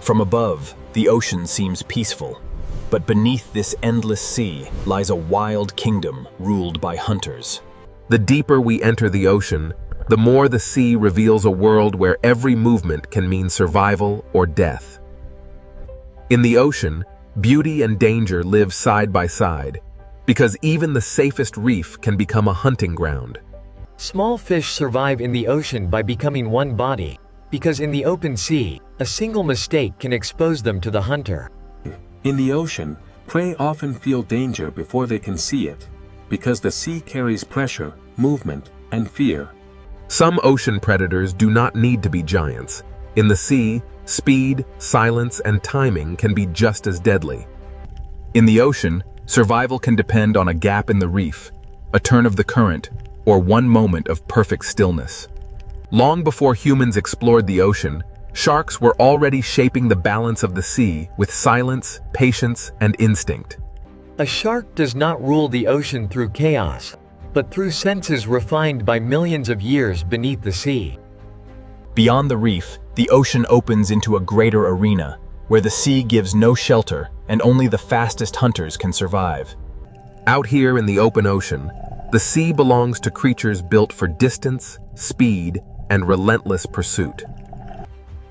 From above, the ocean seems peaceful, but beneath this endless sea lies a wild kingdom ruled by hunters. The deeper we enter the ocean, the more the sea reveals a world where every movement can mean survival or death. In the ocean, beauty and danger live side by side, because even the safest reef can become a hunting ground. Small fish survive in the ocean by becoming one body, because in the open sea, a single mistake can expose them to the hunter. In the ocean, prey often feel danger before they can see it, because the sea carries pressure, movement, and fear. Some ocean predators do not need to be giants. In the sea, speed, silence, and timing can be just as deadly. In the ocean, survival can depend on a gap in the reef, a turn of the current, or one moment of perfect stillness. Long before humans explored the ocean, sharks were already shaping the balance of the sea with silence, patience, and instinct. A shark does not rule the ocean through chaos, but through senses refined by millions of years beneath the sea. Beyond the reef, the ocean opens into a greater arena, where the sea gives no shelter and only the fastest hunters can survive. Out here in the open ocean, the sea belongs to creatures built for distance, speed, and relentless pursuit.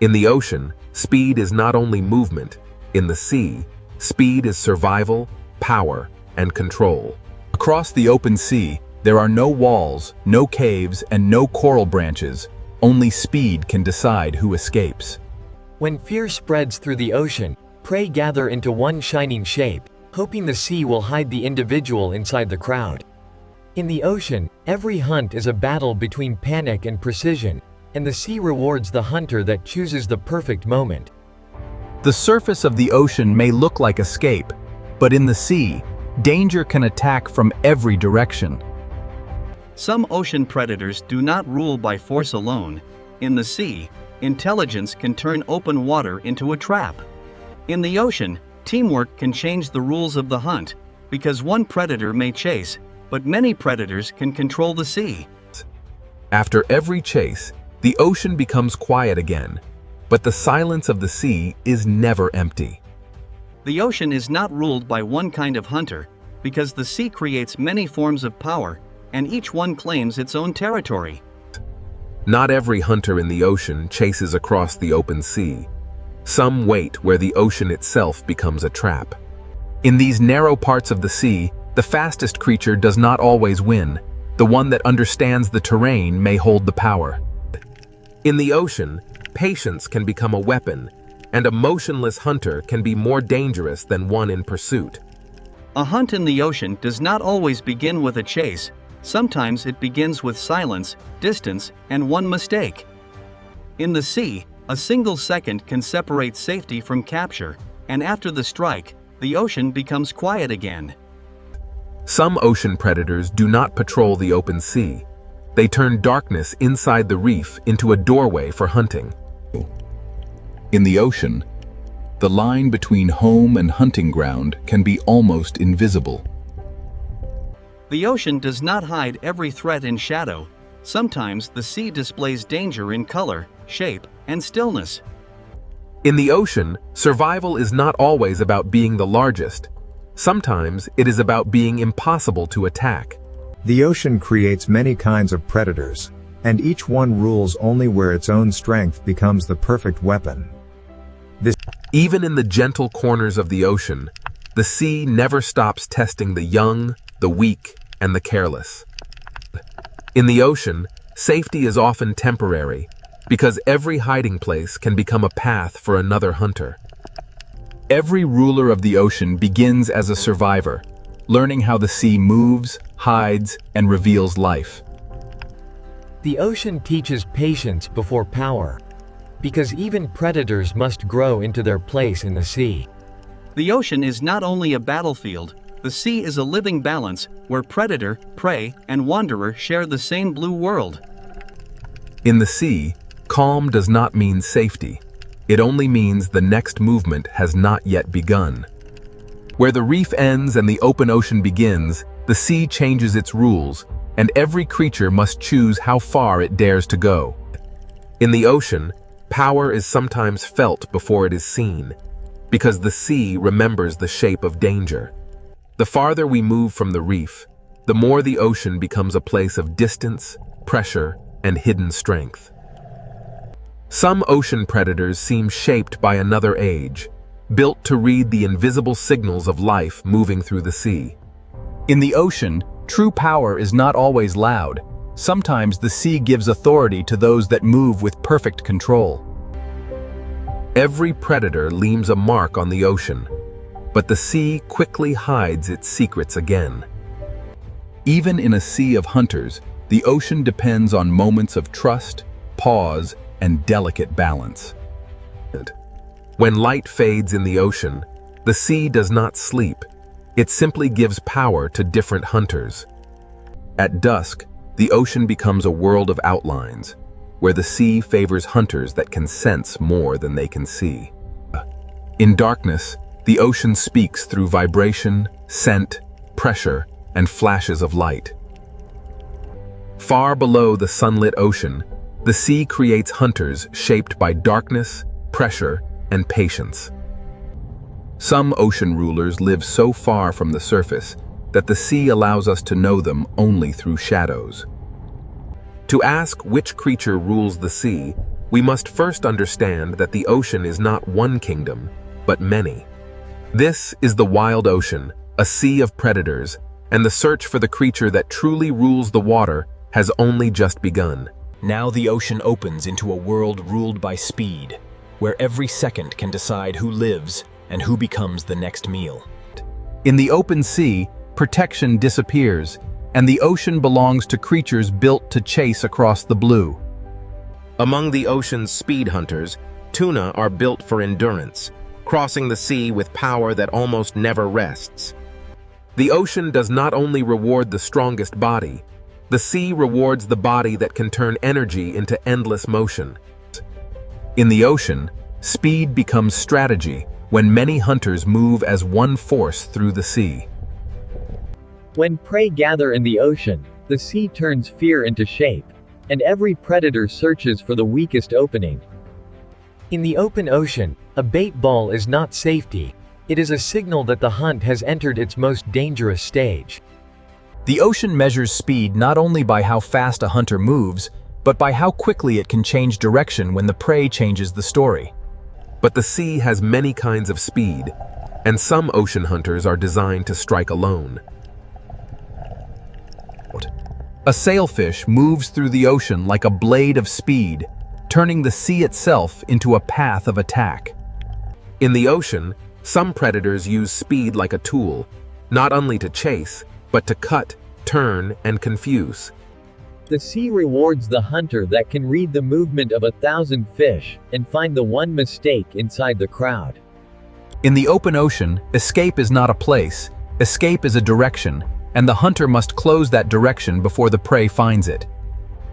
In the ocean, speed is not only movement. In the sea, speed is survival, power, and control. Across the open sea, there are no walls, no caves, and no coral branches. Only speed can decide who escapes. When fear spreads through the ocean, prey gather into one shining shape, hoping the sea will hide the individual inside the crowd. In the ocean, every hunt is a battle between panic and precision, and the sea rewards the hunter that chooses the perfect moment. The surface of the ocean may look like escape, but in the sea, danger can attack from every direction. Some ocean predators do not rule by force alone. In the sea, intelligence can turn open water into a trap. In the ocean, teamwork can change the rules of the hunt, because one predator may chase, but many predators can control the sea. After every chase, the ocean becomes quiet again, but the silence of the sea is never empty. The ocean is not ruled by one kind of hunter, because the sea creates many forms of power, and each one claims its own territory. Not every hunter in the ocean chases across the open sea. Some wait where the ocean itself becomes a trap. In these narrow parts of the sea, the fastest creature does not always win. The one that understands the terrain may hold the power. In the ocean, patience can become a weapon, and a motionless hunter can be more dangerous than one in pursuit. A hunt in the ocean does not always begin with a chase. Sometimes it begins with silence, distance, and one mistake. In the sea, a single second can separate safety from capture, and after the strike, the ocean becomes quiet again. Some ocean predators do not patrol the open sea. They turn darkness inside the reef into a doorway for hunting. In the ocean, the line between home and hunting ground can be almost invisible. The ocean does not hide every threat in shadow. Sometimes the sea displays danger in color, shape, and stillness. In the ocean, survival is not always about being the largest. Sometimes it is about being impossible to attack. The ocean creates many kinds of predators, and each one rules only where its own strength becomes the perfect weapon. Even in the gentle corners of the ocean, the sea never stops testing the young, the weak, and the careless. In the ocean, safety is often temporary, because every hiding place can become a path for another hunter. Every ruler of the ocean begins as a survivor, learning how the sea moves, hides, and reveals life. The ocean teaches patience before power, because even predators must grow into their place in the sea. The ocean is not only a battlefield, the sea is a living balance where predator, prey, and wanderer share the same blue world. In the sea, calm does not mean safety. It only means the next movement has not yet begun. Where the reef ends and the open ocean begins, the sea changes its rules, and every creature must choose how far it dares to go. In the ocean, Power is sometimes felt before it is seen, because the sea remembers the shape of danger. The farther we move from the reef, the more the ocean becomes a place of distance, pressure, and hidden strength. Some ocean predators seem shaped by another age, built to read the invisible signals of life moving through the sea. In the ocean, true power is not always loud. Sometimes the sea gives authority to those that move with perfect control. Every predator leaves a mark on the ocean, but the sea quickly hides its secrets again. Even in a sea of hunters, the ocean depends on moments of trust, pause, and delicate balance. When light fades in the ocean, the sea does not sleep. It simply gives power to different hunters. At dusk, the ocean becomes a world of outlines, where the sea favors hunters that can sense more than they can see. In darkness, the ocean speaks through vibration, scent, pressure, and flashes of light. Far below the sunlit ocean, the sea creates hunters shaped by darkness, pressure, and patience. Some ocean rulers live so far from the surface that the sea allows us to know them only through shadows. To ask which creature rules the sea, we must first understand that the ocean is not one kingdom, but many. This is the wild ocean, a sea of predators, and the search for the creature that truly rules the water has only just begun. Now the ocean opens into a world ruled by speed, where every second can decide who lives and who becomes the next meal. In the open sea, protection disappears, and the ocean belongs to creatures built to chase across the blue. Among the ocean's speed hunters, tuna are built for endurance, crossing the sea with power that almost never rests. The ocean does not only reward the strongest body, the sea rewards the body that can turn energy into endless motion. In the ocean, speed becomes strategy when many hunters move as one force through the sea. When prey gather in the ocean, the sea turns fear into shape, and every predator searches for the weakest opening. In the open ocean, a bait ball is not safety. It is a signal that the hunt has entered its most dangerous stage. The ocean measures speed not only by how fast a hunter moves, but by how quickly it can change direction when the prey changes the story. But the sea has many kinds of speed, and some ocean hunters are designed to strike alone. A sailfish moves through the ocean like a blade of speed, turning the sea itself into a path of attack. In the ocean, some predators use speed like a tool, not only to chase, but to cut, turn, and confuse. The sea rewards the hunter that can read the movement of 1,000 fish and find the one mistake inside the crowd. In the open ocean, escape is not a place, escape is a direction, and the hunter must close that direction before the prey finds it.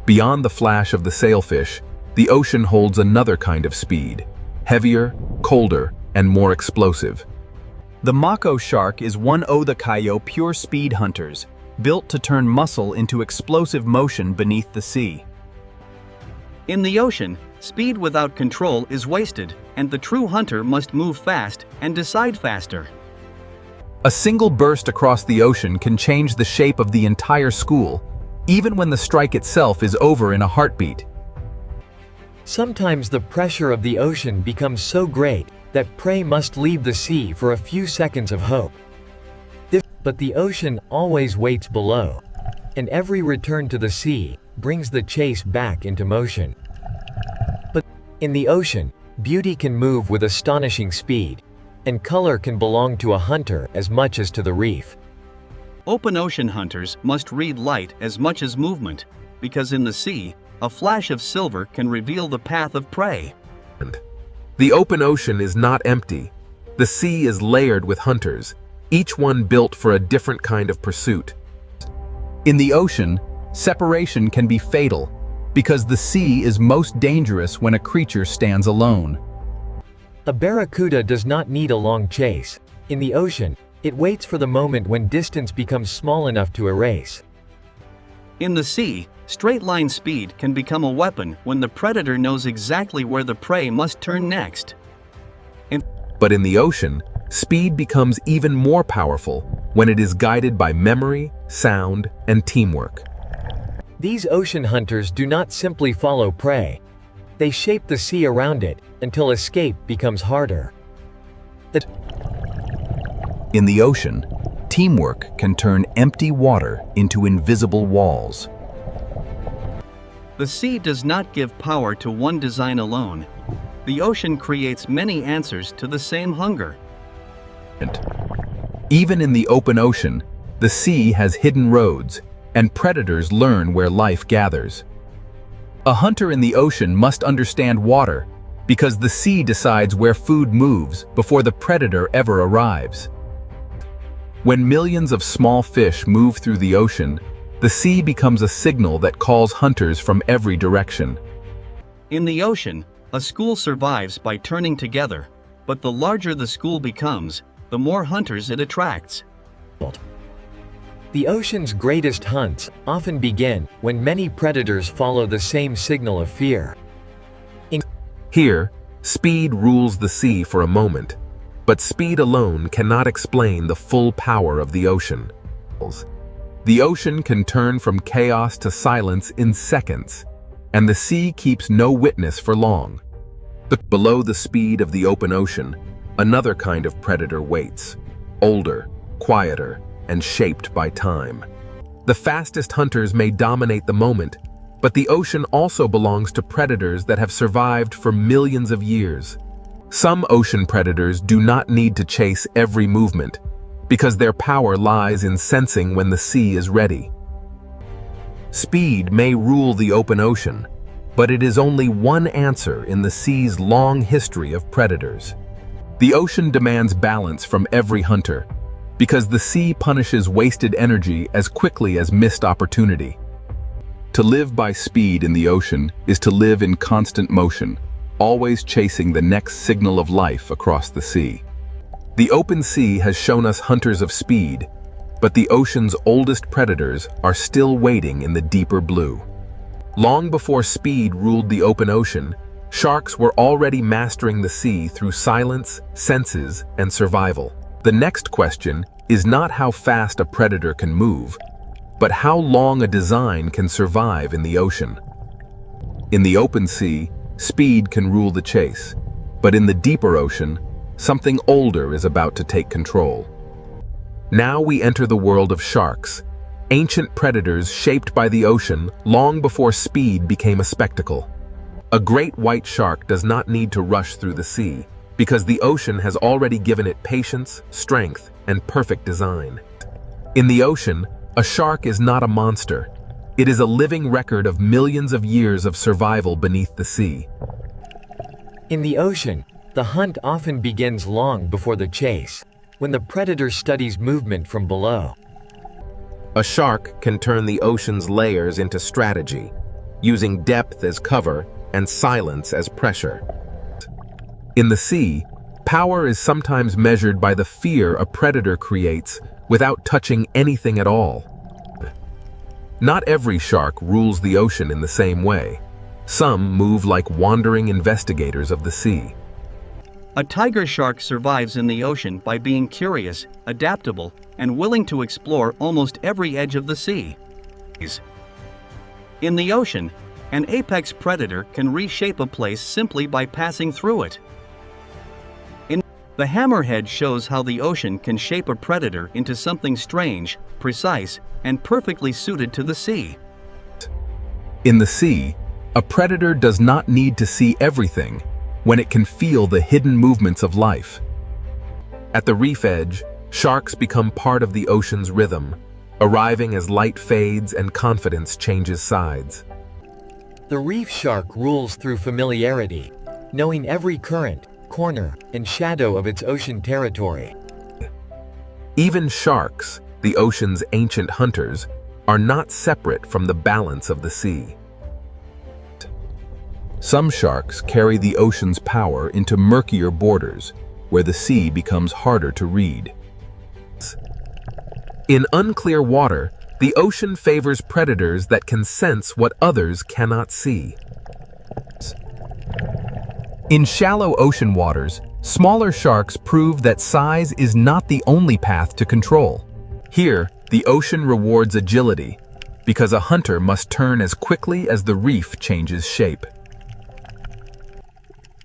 Beyond the flash of the sailfish, the ocean holds another kind of speed, heavier, colder, and more explosive. The mako shark is one of the kayo pure speed hunters, built to turn muscle into explosive motion beneath the sea. In the ocean, speed without control is wasted, and the true hunter must move fast and decide faster. A single burst across the ocean can change the shape of the entire school, even when the strike itself is over in a heartbeat. Sometimes the pressure of the ocean becomes so great that prey must leave the sea for a few seconds of hope. But the ocean always waits below, and every return to the sea brings the chase back into motion. But in the ocean, beauty can move with astonishing speed, and color can belong to a hunter as much as to the reef. Open ocean hunters must read light as much as movement, because in the sea, a flash of silver can reveal the path of prey. The open ocean is not empty. The sea is layered with hunters, each one built for a different kind of pursuit. In the ocean, separation can be fatal, because the sea is most dangerous when a creature stands alone. A barracuda does not need a long chase. In the ocean, it waits for the moment when distance becomes small enough to erase. In the sea, straight-line speed can become a weapon when the predator knows exactly where the prey must turn next. But in the ocean, speed becomes even more powerful when it is guided by memory, sound, and teamwork. These ocean hunters do not simply follow prey. They shape the sea around it until escape becomes harder. In the ocean, teamwork can turn empty water into invisible walls. The sea does not give power to one design alone. The ocean creates many answers to the same hunger. Even in the open ocean, the sea has hidden roads, and predators learn where life gathers. A hunter in the ocean must understand water, because the sea decides where food moves before the predator ever arrives. When millions of small fish move through the ocean, the sea becomes a signal that calls hunters from every direction. In the ocean, a school survives by turning together, but the larger the school becomes, the more hunters it attracts. The ocean's greatest hunts often begin when many predators follow the same signal of fear. Here, speed rules the sea for a moment, but speed alone cannot explain the full power of the ocean. The ocean can turn from chaos to silence in seconds, and the sea keeps no witness for long. Below the speed of the open ocean, another kind of predator waits, older, quieter, and shaped by time. The fastest hunters may dominate the moment, but the ocean also belongs to predators that have survived for millions of years. Some ocean predators do not need to chase every movement, because their power lies in sensing when the sea is ready. Speed may rule the open ocean, but it is only one answer in the sea's long history of predators. The ocean demands balance from every hunter, because the sea punishes wasted energy as quickly as missed opportunity. To live by speed in the ocean is to live in constant motion, always chasing the next signal of life across the sea. The open sea has shown us hunters of speed, but the ocean's oldest predators are still waiting in the deeper blue. Long before speed ruled the open ocean, sharks were already mastering the sea through silence, senses, and survival. The next question is not how fast a predator can move, but how long a design can survive in the ocean. In the open sea, speed can rule the chase, but in the deeper ocean, something older is about to take control. Now we enter the world of sharks, ancient predators shaped by the ocean long before speed became a spectacle. A great white shark does not need to rush through the sea, because the ocean has already given it patience, strength, and perfect design. In the ocean, a shark is not a monster. It is a living record of millions of years of survival beneath the sea. In the ocean, the hunt often begins long before the chase, when the predator studies movement from below. A shark can turn the ocean's layers into strategy, using depth as cover and silence as pressure. In the sea, power is sometimes measured by the fear a predator creates without touching anything at all. Not every shark rules the ocean in the same way. Some move like wandering investigators of the sea. A tiger shark survives in the ocean by being curious, adaptable, and willing to explore almost every edge of the sea. In the ocean, an apex predator can reshape a place simply by passing through it. The hammerhead shows how the ocean can shape a predator into something strange, precise, and perfectly suited to the sea. In the sea, a predator does not need to see everything when it can feel the hidden movements of life. At the reef edge, sharks become part of the ocean's rhythm, arriving as light fades and confidence changes sides. The reef shark rules through familiarity, knowing every current, corner, and shadow of its ocean territory. Even sharks, the ocean's ancient hunters, are not separate from the balance of the sea. Some sharks carry the ocean's power into murkier borders, where the sea becomes harder to read. In unclear water, The ocean favors predators that can sense what others cannot see. In shallow ocean waters, smaller sharks prove that size is not the only path to control. Here, the ocean rewards agility, because a hunter must turn as quickly as the reef changes shape.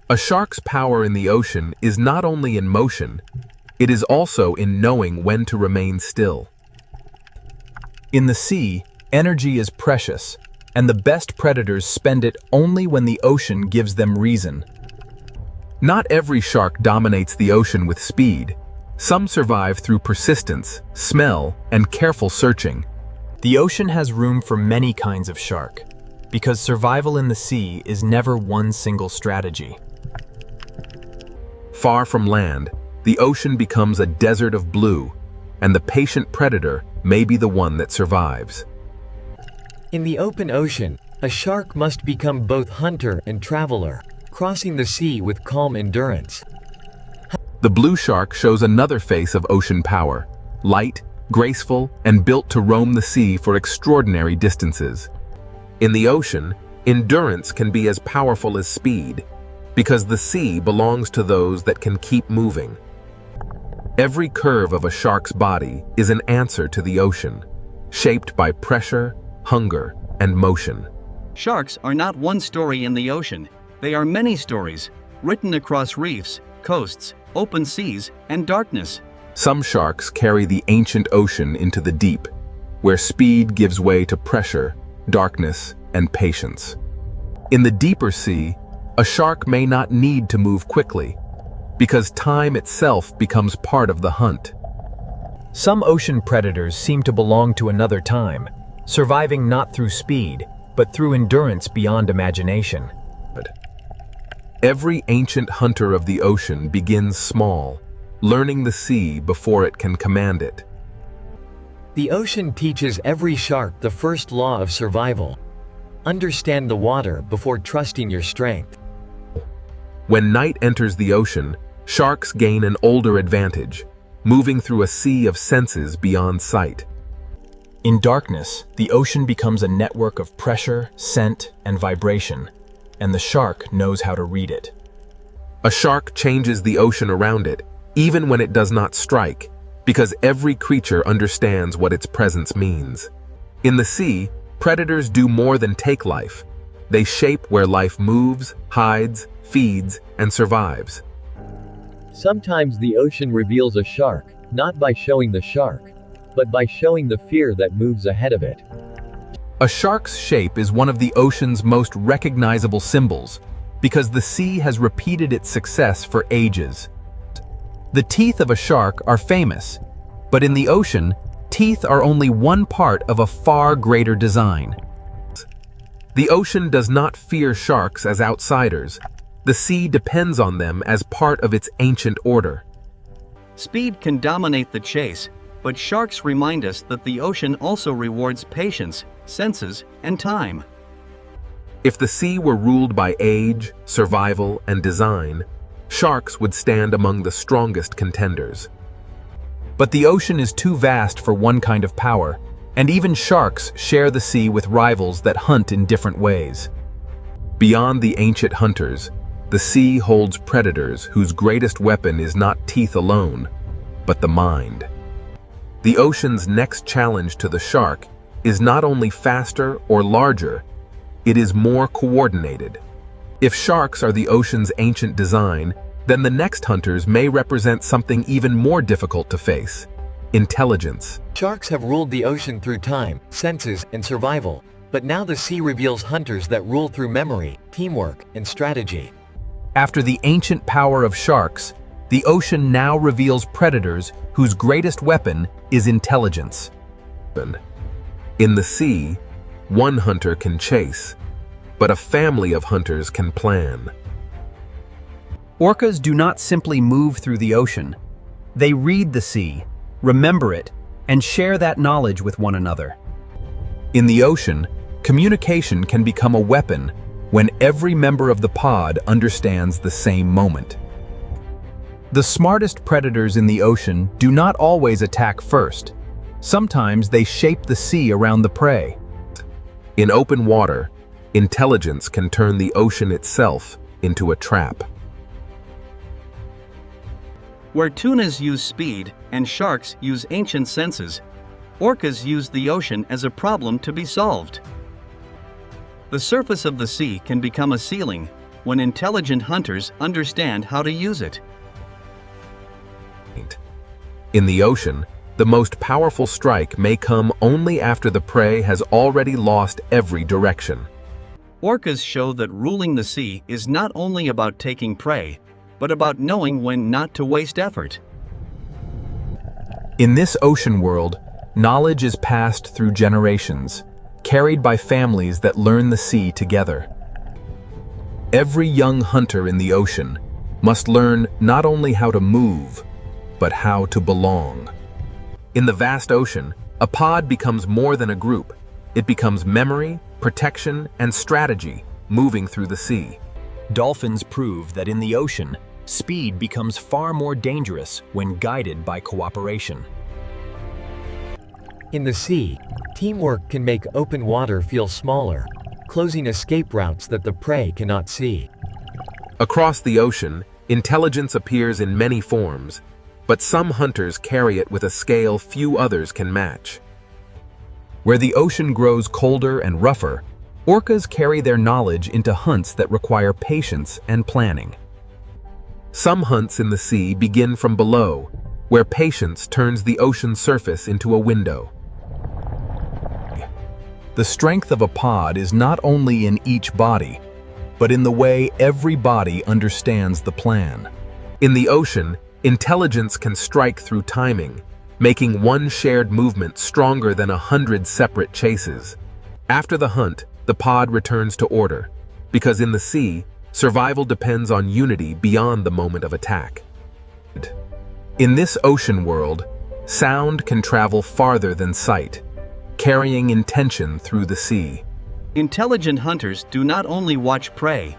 A shark's power in the ocean is not only in motion, it is also in knowing when to remain still. In the sea, energy is precious, and the best predators spend it only when the ocean gives them reason. Not every shark dominates the ocean with speed. Some survive through persistence, smell, and careful searching. The ocean has room for many kinds of shark, because survival in the sea is never one single strategy. Far from land, the ocean becomes a desert of blue, and the patient predator may be the one that survives. In the open ocean, a shark must become both hunter and traveler, crossing the sea with calm endurance. The blue shark shows another face of ocean power, light, graceful, and built to roam the sea for extraordinary distances. In the ocean, endurance can be as powerful as speed, because the sea belongs to those that can keep moving. Every curve of a shark's body is an answer to the ocean, shaped by pressure, hunger, and motion. Sharks are not one story in the ocean. They are many stories, written across reefs, coasts, open seas, and darkness. Some sharks carry the ancient ocean into the deep, where speed gives way to pressure, darkness, and patience. In the deeper sea, a shark may not need to move quickly, because time itself becomes part of the hunt. Some ocean predators seem to belong to another time, surviving not through speed, but through endurance beyond imagination. Every ancient hunter of the ocean begins small, learning the sea before it can command it. The ocean teaches every shark the first law of survival. Understand the water before trusting your strength. When night enters the ocean, sharks gain an older advantage, moving through a sea of senses beyond sight. In darkness, the ocean becomes a network of pressure, scent, and vibration, and the shark knows how to read it. A shark changes the ocean around it, even when it does not strike, because every creature understands what its presence means. In the sea, predators do more than take life. They shape where life moves, hides, feeds, and survives. Sometimes the ocean reveals a shark, not by showing the shark, but by showing the fear that moves ahead of it. A shark's shape is one of the ocean's most recognizable symbols, because the sea has repeated its success for ages. The teeth of a shark are famous, but in the ocean, teeth are only one part of a far greater design. The ocean does not fear sharks as outsiders. The sea depends on them as part of its ancient order. Speed can dominate the chase, but sharks remind us that the ocean also rewards patience, senses, and time. If the sea were ruled by age, survival, and design, sharks would stand among the strongest contenders. But the ocean is too vast for one kind of power, and even sharks share the sea with rivals that hunt in different ways. Beyond the ancient hunters, the sea holds predators whose greatest weapon is not teeth alone, but the mind. The ocean's next challenge to the shark is not only faster or larger, it is more coordinated. If sharks are the ocean's ancient design, then the next hunters may represent something even more difficult to face: intelligence. Sharks have ruled the ocean through time, senses, and survival, but now the sea reveals hunters that rule through memory, teamwork, and strategy. After the ancient power of sharks, the ocean now reveals predators whose greatest weapon is intelligence. In the sea, one hunter can chase, but a family of hunters can plan. Orcas do not simply move through the ocean. They read the sea, remember it, and share that knowledge with one another. In the ocean, communication can become a weapon when every member of the pod understands the same moment. The smartest predators in the ocean do not always attack first. Sometimes they shape the sea around the prey. In open water, intelligence can turn the ocean itself into a trap. Where tunas use speed and sharks use ancient senses, orcas use the ocean as a problem to be solved. The surface of the sea can become a ceiling when intelligent hunters understand how to use it. In the ocean, the most powerful strike may come only after the prey has already lost every direction. Orcas show that ruling the sea is not only about taking prey, but about knowing when not to waste effort. In this ocean world, knowledge is passed through generations, carried by families that learn the sea together. Every young hunter in the ocean must learn not only how to move, but how to belong. In the vast ocean, a pod becomes more than a group. It becomes memory, protection, and strategy moving through the sea. Dolphins prove that in the ocean, speed becomes far more dangerous when guided by cooperation. In the sea, teamwork can make open water feel smaller, closing escape routes that the prey cannot see. Across the ocean, intelligence appears in many forms, but some hunters carry it with a scale few others can match. Where the ocean grows colder and rougher, orcas carry their knowledge into hunts that require patience and planning. Some hunts in the sea begin from below, where patience turns the ocean surface into a window. The strength of a pod is not only in each body, but in the way every body understands the plan. In the ocean, intelligence can strike through timing, making one shared movement stronger than 100 separate chases. After the hunt, the pod returns to order, because in the sea, survival depends on unity beyond the moment of attack. In this ocean world, sound can travel farther than sight, carrying intention through the sea. Intelligent hunters do not only watch prey,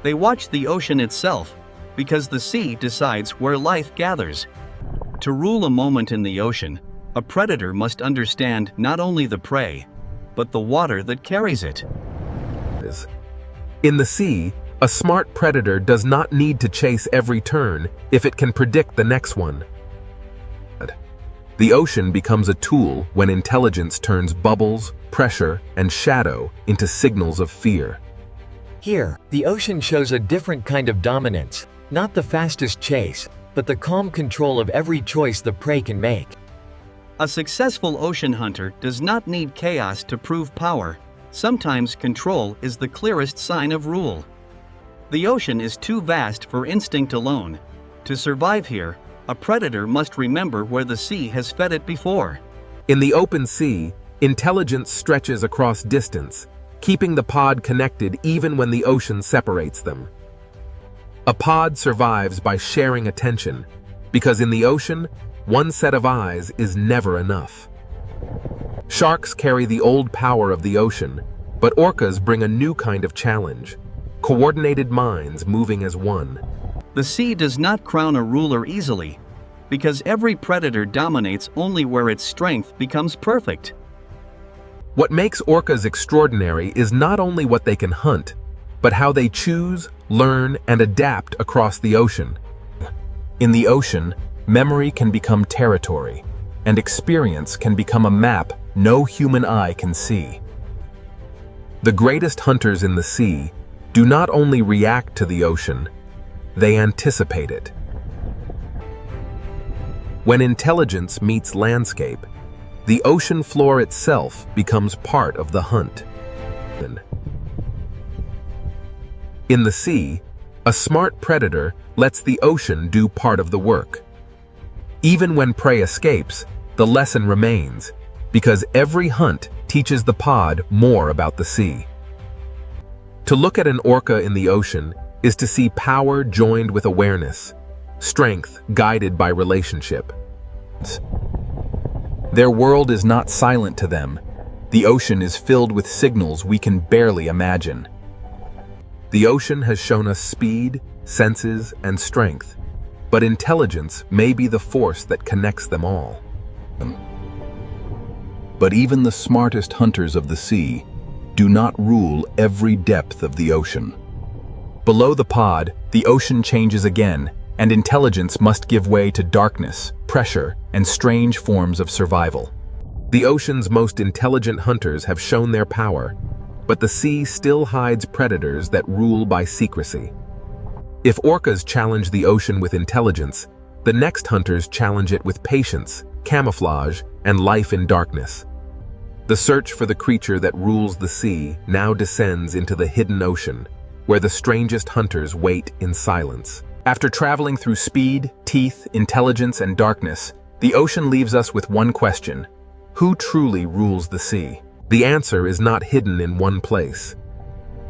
they watch the ocean itself, because the sea decides where life gathers. To rule a moment in the ocean, a predator must understand not only the prey, but the water that carries it. In the sea, a smart predator does not need to chase every turn if it can predict the next one. The ocean becomes a tool when intelligence turns bubbles, pressure, and shadow into signals of fear. Here, the ocean shows a different kind of dominance, not the fastest chase, but the calm control of every choice the prey can make. A successful ocean hunter does not need chaos to prove power. Sometimes control is the clearest sign of rule. The ocean is too vast for instinct alone. To survive here, a predator must remember where the sea has fed it before. In the open sea, intelligence stretches across distance, keeping the pod connected even when the ocean separates them. A pod survives by sharing attention, because in the ocean, one set of eyes is never enough. Sharks carry the old power of the ocean, but orcas bring a new kind of challenge: coordinated minds moving as one. The sea does not crown a ruler easily, because every predator dominates only where its strength becomes perfect. What makes orcas extraordinary is not only what they can hunt, but how they choose, learn, and adapt across the ocean. In the ocean, memory can become territory, and experience can become a map no human eye can see. The greatest hunters in the sea do not only react to the ocean, they anticipate it. When intelligence meets landscape, the ocean floor itself becomes part of the hunt. In the sea, a smart predator lets the ocean do part of the work. Even when prey escapes, the lesson remains, because every hunt teaches the pod more about the sea. To look at an orca in the ocean is to see power joined with awareness, strength guided by relationship. Their world is not silent to them. The ocean is filled with signals we can barely imagine. The ocean has shown us speed, senses, and strength, but intelligence may be the force that connects them all. But even the smartest hunters of the sea do not rule every depth of the ocean. Below the pod, the ocean changes again, and intelligence must give way to darkness, pressure, and strange forms of survival. The ocean's most intelligent hunters have shown their power, but the sea still hides predators that rule by secrecy. If orcas challenge the ocean with intelligence, the next hunters challenge it with patience, camouflage, and life in darkness. The search for the creature that rules the sea now descends into the hidden ocean, where the strangest hunters wait in silence. After traveling through speed, teeth, intelligence, and darkness, the ocean leaves us with one question: who truly rules the sea? The answer is not hidden in one place,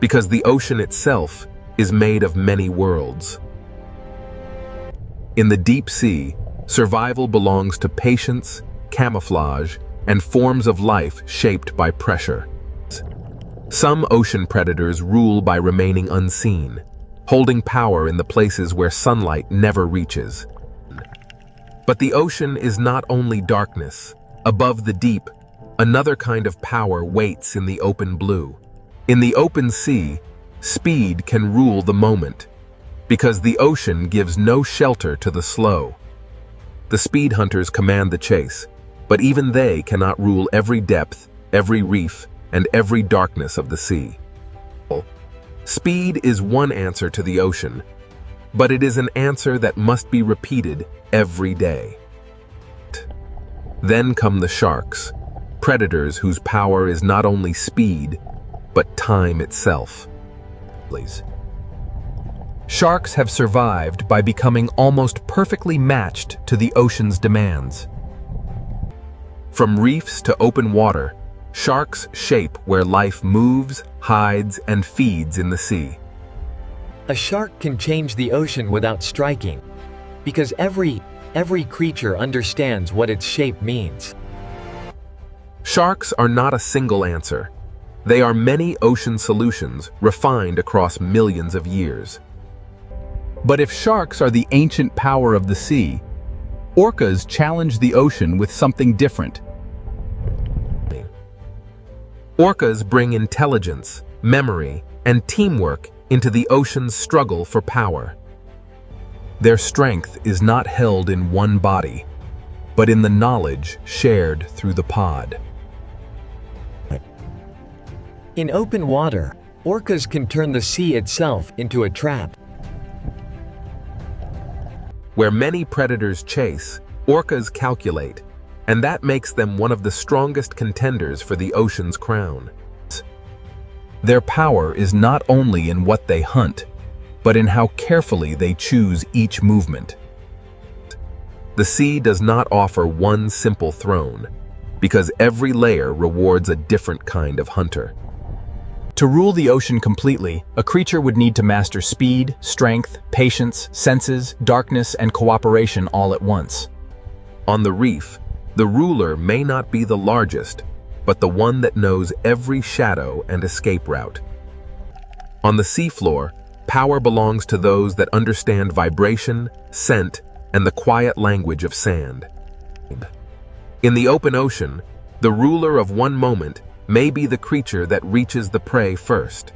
because the ocean itself is made of many worlds. In the deep sea, survival belongs to patience, camouflage, and forms of life shaped by pressure. Some ocean predators rule by remaining unseen, holding power in the places where sunlight never reaches. But the ocean is not only darkness. Above the deep, another kind of power waits in the open blue. In the open sea, speed can rule the moment, because the ocean gives no shelter to the slow. The speed hunters command the chase, but even they cannot rule every depth, every reef, and every darkness of the sea. Speed is one answer to the ocean, but it is an answer that must be repeated every day. Then come the sharks, predators whose power is not only speed, but time itself. Sharks have survived by becoming almost perfectly matched to the ocean's demands. From reefs to open water, sharks shape where life moves, hides, and feeds in the sea. A shark can change the ocean without striking, because every creature understands what its shape means. Sharks are not a single answer. They are many ocean solutions refined across millions of years. But if sharks are the ancient power of the sea, orcas challenge the ocean with something different. Orcas bring intelligence, memory, and teamwork into the ocean's struggle for power. Their strength is not held in one body, but in the knowledge shared through the pod. In open water, orcas can turn the sea itself into a trap. Where many predators chase, orcas calculate, and that makes them one of the strongest contenders for the ocean's crown. Their power is not only in what they hunt, but in how carefully they choose each movement. The sea does not offer one simple throne, because every layer rewards a different kind of hunter. To rule the ocean completely, a creature would need to master speed, strength, patience, senses, darkness, and cooperation all at once. On the reef, the ruler may not be the largest, but the one that knows every shadow and escape route. On the seafloor, power belongs to those that understand vibration, scent, and the quiet language of sand. In the open ocean, the ruler of one moment may be the creature that reaches the prey first.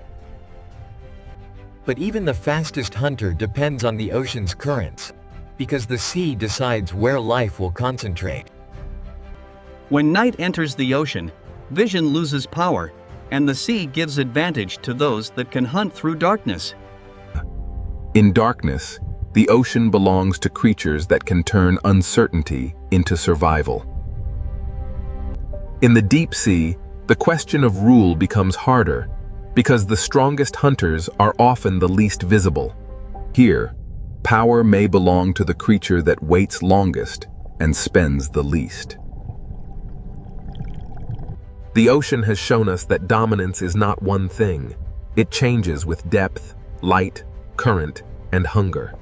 But even the fastest hunter depends on the ocean's currents, because the sea decides where life will concentrate. When night enters the ocean, vision loses power, and the sea gives advantage to those that can hunt through darkness. In darkness, the ocean belongs to creatures that can turn uncertainty into survival. In the deep sea, the question of rule becomes harder, because the strongest hunters are often the least visible. Here, power may belong to the creature that waits longest and spends the least. The ocean has shown us that dominance is not one thing. It changes with depth, light, current, and hunger.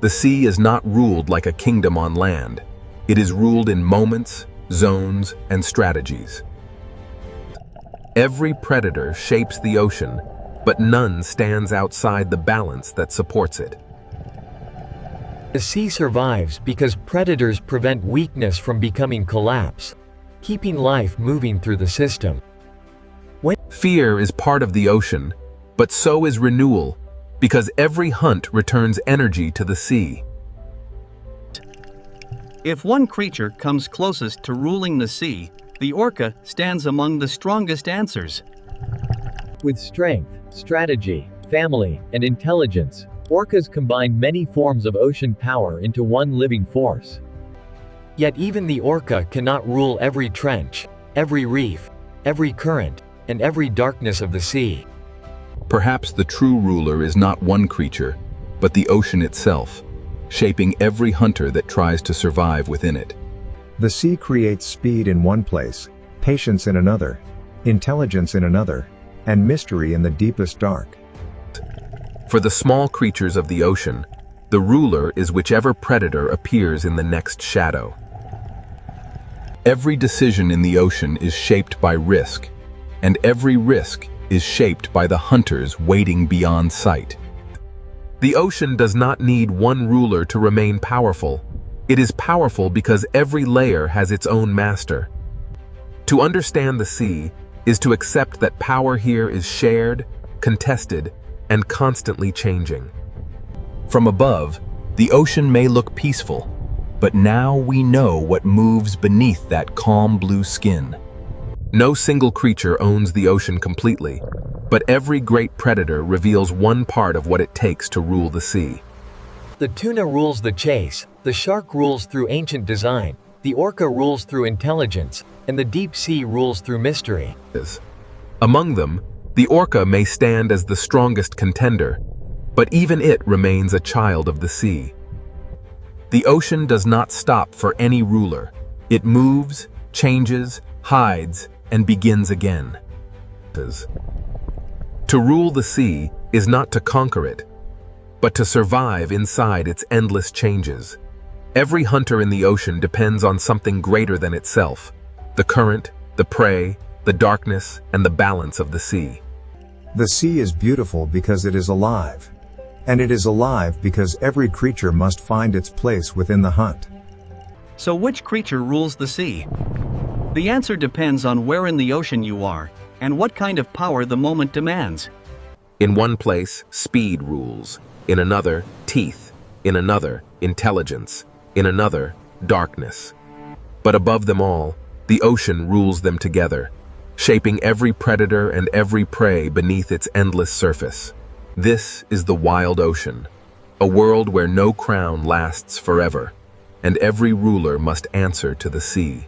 The sea is not ruled like a kingdom on land. It is ruled in moments, zones, and strategies. Every predator shapes the ocean, but none stands outside the balance that supports it. The sea survives because predators prevent weakness from becoming collapse, keeping life moving through the system. Fear is part of the ocean, but so is renewal, because every hunt returns energy to the sea. If one creature comes closest to ruling the sea, the orca stands among the strongest answers. With strength, strategy, family, and intelligence, orcas combine many forms of ocean power into one living force. Yet even the orca cannot rule every trench, every reef, every current, and every darkness of the sea. Perhaps the true ruler is not one creature, but the ocean itself, shaping every hunter that tries to survive within it. The sea creates speed in one place, patience in another, intelligence in another, and mystery in the deepest dark. For the small creatures of the ocean, the ruler is whichever predator appears in the next shadow. Every decision in the ocean is shaped by risk, and every risk is shaped by the hunters waiting beyond sight. The ocean does not need one ruler to remain powerful. It is powerful because every layer has its own master. To understand the sea is to accept that power here is shared, contested, and constantly changing. From above, the ocean may look peaceful, but now we know what moves beneath that calm blue skin. No single creature owns the ocean completely, but every great predator reveals one part of what it takes to rule the sea. The tuna rules the chase, the shark rules through ancient design, the orca rules through intelligence, and the deep sea rules through mystery. Among them, the orca may stand as the strongest contender, but even it remains a child of the sea. The ocean does not stop for any ruler. It moves, changes, hides, and begins again. To rule the sea is not to conquer it, but to survive inside its endless changes. Every hunter in the ocean depends on something greater than itself: the current, the prey, the darkness, and the balance of the sea. The sea is beautiful because it is alive. And it is alive because every creature must find its place within the hunt. So which creature rules the sea? The answer depends on where in the ocean you are, and what kind of power the moment demands. In one place, speed rules. In another, teeth. In another, intelligence. In another, darkness. But above them all, the ocean rules them together, shaping every predator and every prey beneath its endless surface. This is the wild ocean, a world where no crown lasts forever, and every ruler must answer to the sea.